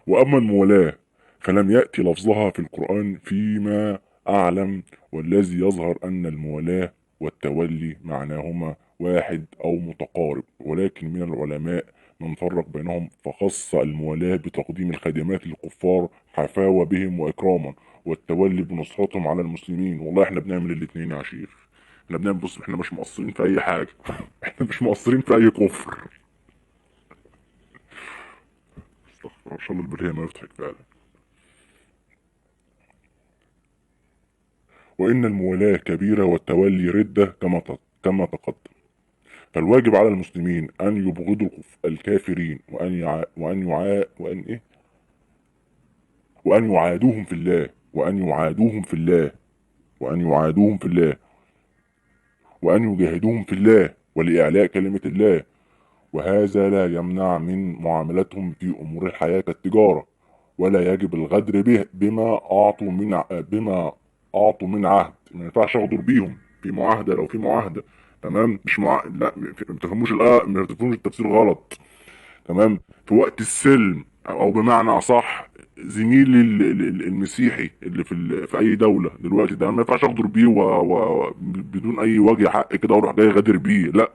A: واما المولاة فلم يأتي لفظها في القرآن فيما اعلم، والذي يظهر ان المولاة والتولي معناهما واحد او متقارب، ولكن من العلماء من فرق بينهم فخص المولاة بتقديم الخدمات للكفار حفاوة بهم واكراما، والتولي بنصرتهم على المسلمين. والله احنا بنعمل الاتنين يا شيخ، احنا بنعمل، بص احنا مش مقصرين في اي حاجة احنا مش مقصرين في اي كفر. استغفر الله، ان شاء الله البرية ما يضحك فعلا. وإن المولاة كبيرة والتولي ردة كما تقدم. فالواجب على المسلمين أن يبغضوا الكافرين، وأن يعادوهم في الله، وأن يجاهدوهم في الله ولإعلاء كلمة الله. وهذا لا يمنع من معاملتهم في أمور الحياة كالتجارة، ولا يجب الغدر به بما أعطوا من عهد. ما ينفعش أغدر بيهم في معاهدة، لو في معاهدة تمام، مش لا ما تفهموش ما تفهموش التفسير غلط. تمام، في وقت السلم، أو بمعنى أصح زميلي المسيحي اللي في أي دولة دلوقتي ده، ما ينفعش أغدر بيه بدون أي وجه حق كده وأروح جاي غادر بيه، لا.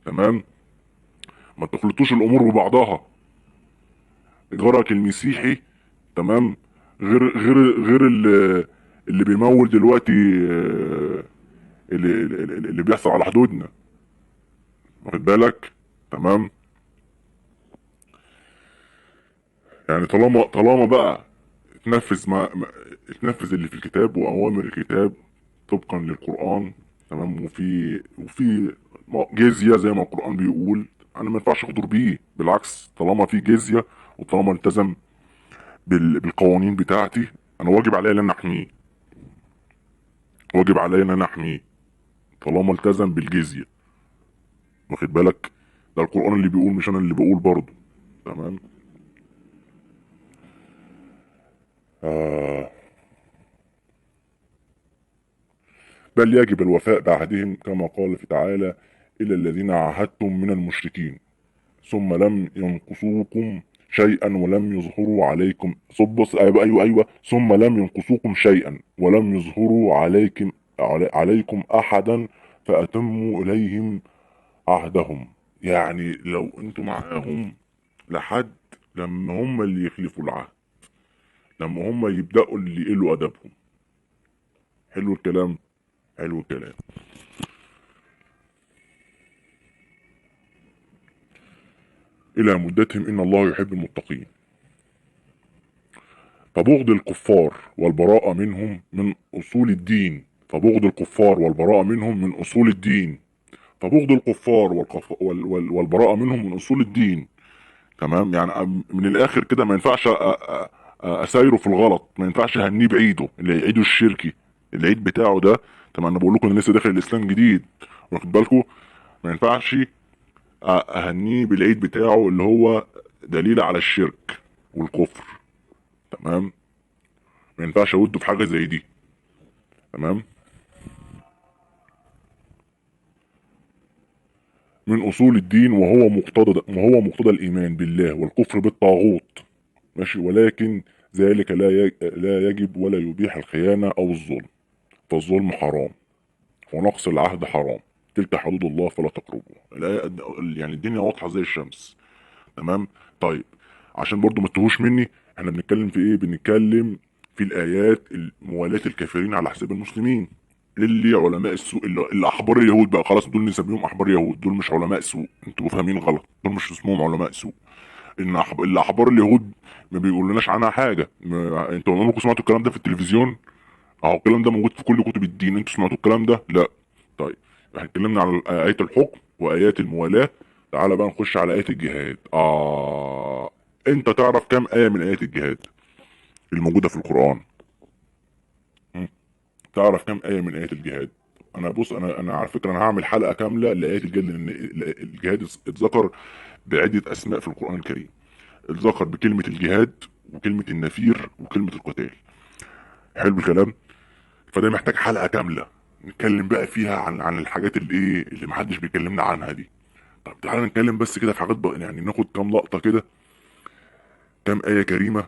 A: تمام، ما تخلطوش الأمور ببعضها. جارك المسيحي تمام غير اللي بيمول دلوقتي، اللي بيحصل على حدودنا، واخد بالك؟ تمام، يعني طالما بقى تنفذ تنفذ اللي في الكتاب واوامر الكتاب طبقا للقران. تمام، وفي جزيه زي ما القران بيقول، انا ما ينفعش اغدر بيه، بالعكس طالما في جزيه وطالما التزم بالقوانين بتاعتي، انا واجب عليا ان انا احميه، واجب عليا ان انا احميه طالما التزم بالجزيه، واخد بالك؟ ده القرآن اللي بيقول، مش انا اللي بقول برضه. تمام. آه. بل يجب الوفاء بعهدهم كما قال في تعالى: إلى الذين عاهدتم من المشركين ثم لم ينقصوكم شيئا ولم يظهروا عليكم. بص، ايوه ايوه ايوه، ثم لم ينقصوكم شيئا ولم يظهروا عليكم احدا فاتموا اليهم عهدهم. يعني لو انتوا معاهم لحد لما هم اللي يخلفوا العهد، لما هم يبدأوا اللي يقلوا أدبهم. حلو الكلام، حلو الكلام. إلى مدتهم إن الله يحب المتقين. فبغض الكفار والبراءة منهم من أصول الدين. فبغض الكفار والبراءة منهم من أصول الدين. فبغض الكفار والبراءة منهم من أصول الدين. تمام، يعني من الآخر كده ما ينفعش أسايره في الغلط، ما ينفعش أهنيه بعيده اللي يعيده الشركي، العيد بتاعه ده. طبعا انا بقول لكم انا لسه داخل الاسلام جديد، واخد بالكم؟ ما ينفعش اهنيه بالعيد بتاعه اللي هو دليل على الشرك والكفر. تمام، ما ينفعش اوده في حاجه زي دي. تمام، من اصول الدين، وهو مقتضى الايمان بالله والكفر بالطاغوت. ماشي، ولكن ذلك لا يجب ولا يبيح الخيانه او الظلم، فالظلم حرام ونقص العهد حرام. تلك حدود الله فلا تقربوها. يعني الدنيا واضحه زي الشمس. تمام. طيب، عشان برضو ما تتوهوش مني، احنا بنتكلم في ايه؟ بنتكلم في الايات موالاة الكافرين على حساب المسلمين، اللي علماء السوء، اللي احبار اليهود بقى، خلاص دول نسميهم احبار يهود، دول مش علماء سوء، انتوا فاهمين غلط، دول مش اسمهم علماء سوء. ان اللي احبار اليهود ما بيقولناش عنها حاجه. انتوا عمركم سمعتوا الكلام ده في التلفزيون؟ اهو الكلام ده موجود في كل كتب الدين، انتوا سمعتوا الكلام ده؟ لا. طيب، احنا اتكلمنا على ايات الحكم وايات الموالاه، تعالى بقى نخش على ايات الجهاد. انت تعرف كام ايه من ايات الجهاد الموجوده في القران؟ م? تعرف كام ايه من ايات الجهاد؟ انا بص، انا على فكره انا هعمل حلقه كامله لايات الجهاد، لان الجهاد اتذكر بعده اسماء في القران الكريم. اتذكر بكلمه الجهاد وكلمه النفير وكلمه القتال. حلو الكلام. فده محتاج حلقه كامله. نتكلم بقى فيها عن الحاجات اللي ايه اللي محدش بيكلمنا عنها دي. طب تعالى نتكلم بس كده في حاجات بقى، يعني ناخد كام لقطة كده، كام آية كريمة.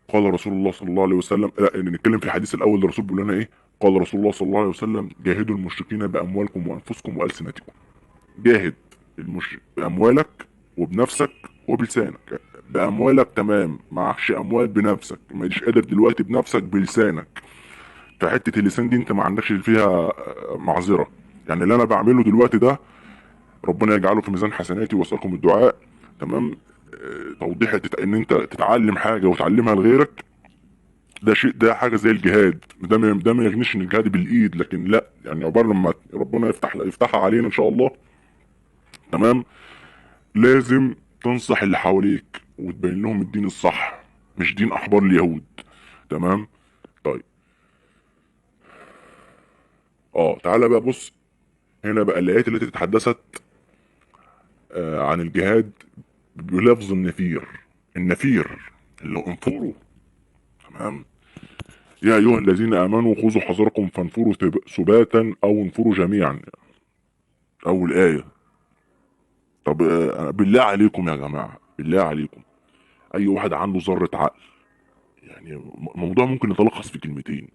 A: قال رسول الله صلى الله عليه وسلم، لا نتكلم في الحديث الأول. الرسول بيقول لنا ايه؟ قال رسول الله صلى الله عليه وسلم: جاهدوا المشركين بأموالكم وأنفسكم وألسنتكم. جاهد بأموالك وبنفسك وبلسانك. بأموالك تمام، معكش أموال بنفسك، مش قادر دلوقتي بنفسك بلسانك. فحتة اللسان دي انت ما عندكش فيها معذرة. يعني اللي انا بعمله دلوقتي ده ربنا يجعله في ميزان حسناتي واسألكم الدعاء. تمام. توضيح ان انت تتعلم حاجة وتعلمها لغيرك، ده شيء، ده حاجة زي الجهاد. ده ما يغنيش ان الجهاد بالايد، لكن لا يعني عقبال لما ربنا يفتحها علينا ان شاء الله. تمام. لازم تنصح اللي حواليك وتبين لهم الدين الصح، مش دين احبار اليهود. تمام. طيب. تعالى بقى بص. هنا بقى الايات التي تحدثت عن الجهاد بلفظ النفير. النفير اللي هو انفروا. تمام. يا ايها الذين امنوا خذوا حذركم فانفروا ثباتا او انفروا جميعا. اول ايه. طب بالله عليكم يا جماعه، بالله عليكم، اي واحد عنده ذره عقل، يعني الموضوع ممكن يتلخص في كلمتين.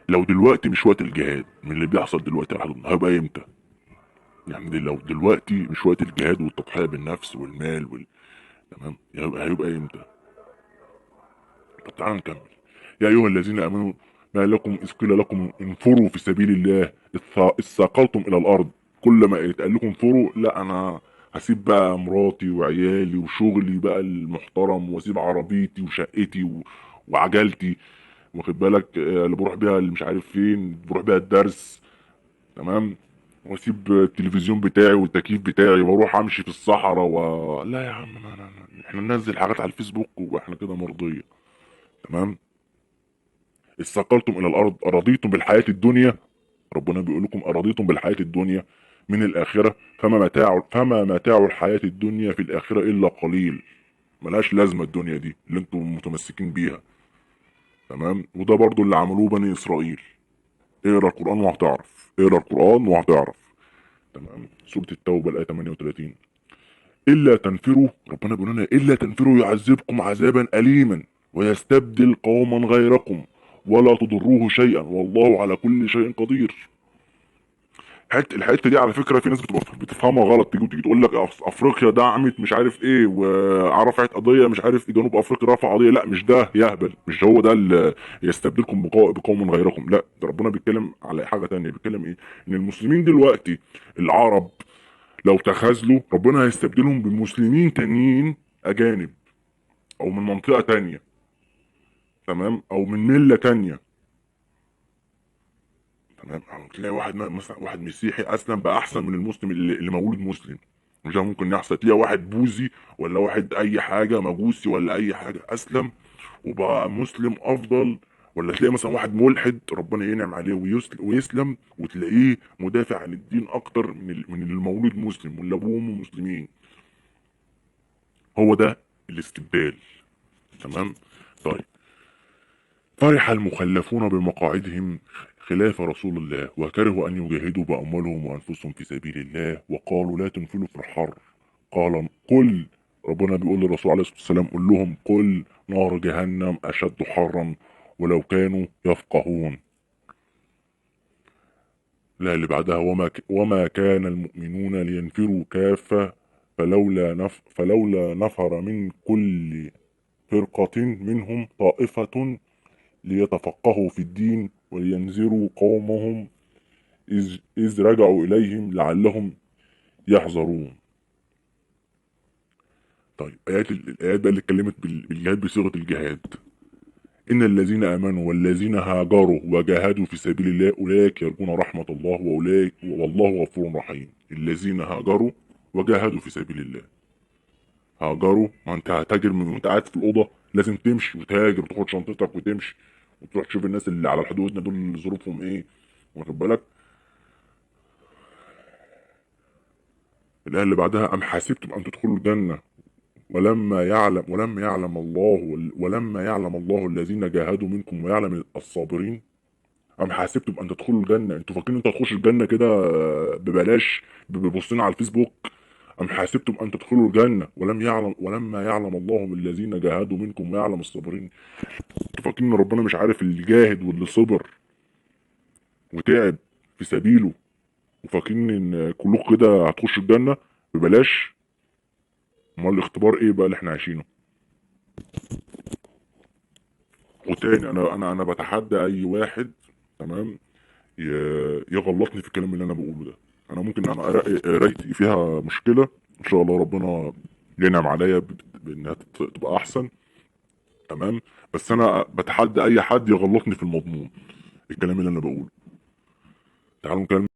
A: لو دلوقتي مش وقت الجهاد من اللي بيحصل دلوقتي يا حضرتك، هيبقى امتى؟ يعني لو دلوقتي مش وقت الجهاد والتضحيه بالنفس والمال تمام، هيبقى امتى؟ طب تعالى نكمل. يا أيها الذين آمنوا ما لكم إذ قيل لكم انفروا في سبيل الله إذ ثاقلتم إلى الأرض. كل ما يتقال لكم انفروا، لا أنا هسيب بقى مراتي وعيالي وشغلي بقى المحترم، واسيب عربيتي وشقتي وعجلتي، واخد بالك، اللي بروح بيها اللي مش عارف فين، بروح بيها الدرس. تمام. واسيب التلفزيون بتاعي والتكييف بتاعي واروح امشي في الصحراء لا يا عم، احنا ننزل حاجات على الفيسبوك واحنا كده مرضية. تمام. استقلتم الى الارض ارضيتم بالحياه الدنيا. ربنا بيقول لكم ارضيتم بالحياه الدنيا من الاخره، فما متاع الحياه الدنيا في الاخره الا قليل. ملهاش لازمه الدنيا دي اللي انتم متمسكين بيها. تمام. وده برضو اللي عملوه بني اسرائيل. اقرا القران وهتعرف، اقرا القران وهتعرف. تمام. سوره التوبه الايه 38. الا تنفروا، ربنا بيقول لنا الا تنفروا يعذبكم عذابا اليما ويستبدل قوما غيركم ولا تضروه شيئا والله على كل شيء قدير. الحته دي على فكره في ناس بتبقى بتفهمها غلط، تيجي تقول لك افريقيا دعمت مش عارف ايه ورفعت قضيه مش عارف ايه، جنوب افريقيا رفع قضيه. لا مش ده يهبل، مش هو ده اللي يستبدلكم بقوم غيركم. لا، ده ربنا بيتكلم على حاجه تانية. بيتكلم ايه؟ ان المسلمين دلوقتي العرب لو تخاذلوا ربنا هيستبدلهم بمسلمين تانيين اجانب، او من منطقه تانية. تمام. او من مله تانية. تمام. أو تلاقي واحد مثلا واحد مسيحي اسلم بقى احسن من المسلم اللي مولود مسلم. مش ده ممكن يحصل؟ تلاقي واحد بوذي ولا واحد اي حاجه مجوسي ولا اي حاجه اسلم وبقى مسلم افضل. ولا تلاقي مثلا واحد ملحد ربنا ينعم عليه ويسلم وتلاقيه مدافع عن الدين اكتر من المولود مسلم واللي ابوه وامه مسلمين. هو ده الاستبدال. تمام. طيب. فرح المخلفون بمقاعدهم خلاف رسول الله وكرهوا أن يجاهدوا بأموالهم وأنفسهم في سبيل الله وقالوا لا تنفلوا في الحر. قل، ربنا بيقول للرسول عليه الصلاة والسلام قل لهم قل نار جهنم أشد حرا ولو كانوا يفقهون. لا اللي بعدها وما كان المؤمنون لينفروا كافة فلولا نفر من كل فرقة منهم طائفة ليتفقهوا في الدين ولينذروا قومهم إذ رجعوا إليهم لعلهم يحذرون. طيب الآيات بقى اللي اتكلمت بالجهاد بصيغة الجهاد. إن الذين آمنوا والذين هاجروا وجاهدوا في سبيل الله أولئك يرجون رحمة الله وأولئك والله غفور رحيم. الذين هاجروا وجاهدوا في سبيل الله. هاجروا، ما أنت هتهاجر من وأنت قاعد في الأوضة، لازم تمشي وتهاجر وتاخد شنطتك وتمشي وتروح تشوف الناس اللي على حدودنا دول ظروفهم إيه، واخد بالك. الآية اللي بعدها أم حسبتم أن تدخلوا الجنة ولما يعلم الله الذين جاهدوا منكم ويعلم الصابرين. ام حاسبتم ان تدخلوا الجنه، انتوا فاكرين انتوا هتخشوا الجنه كده ببلاش ببصين على الفيسبوك؟ ام حاسبتم ان تدخلوا الجنه ولما يعلم الله الذين جاهدوا منكم ويعلم الصابرين. انتوا فاكرين ان ربنا مش عارف اللي جاهد واللي صبر وتعب في سبيله، وفاكرين ان كلكم كده هتخشوا الجنه ببلاش؟ امال الاختبار ايه بقى اللي احنا عايشينه؟ وتاني انا بتحدى اي واحد، تمام، يغلطني في الكلام اللي انا بقوله ده. انا ممكن انا قرايتي فيها مشكله، ان شاء الله ربنا ينعم عليا بانها تبقى احسن، تمام، بس انا بتحدى اي حد يغلطني في المضمون الكلام اللي انا بقوله. تعالوا نكلم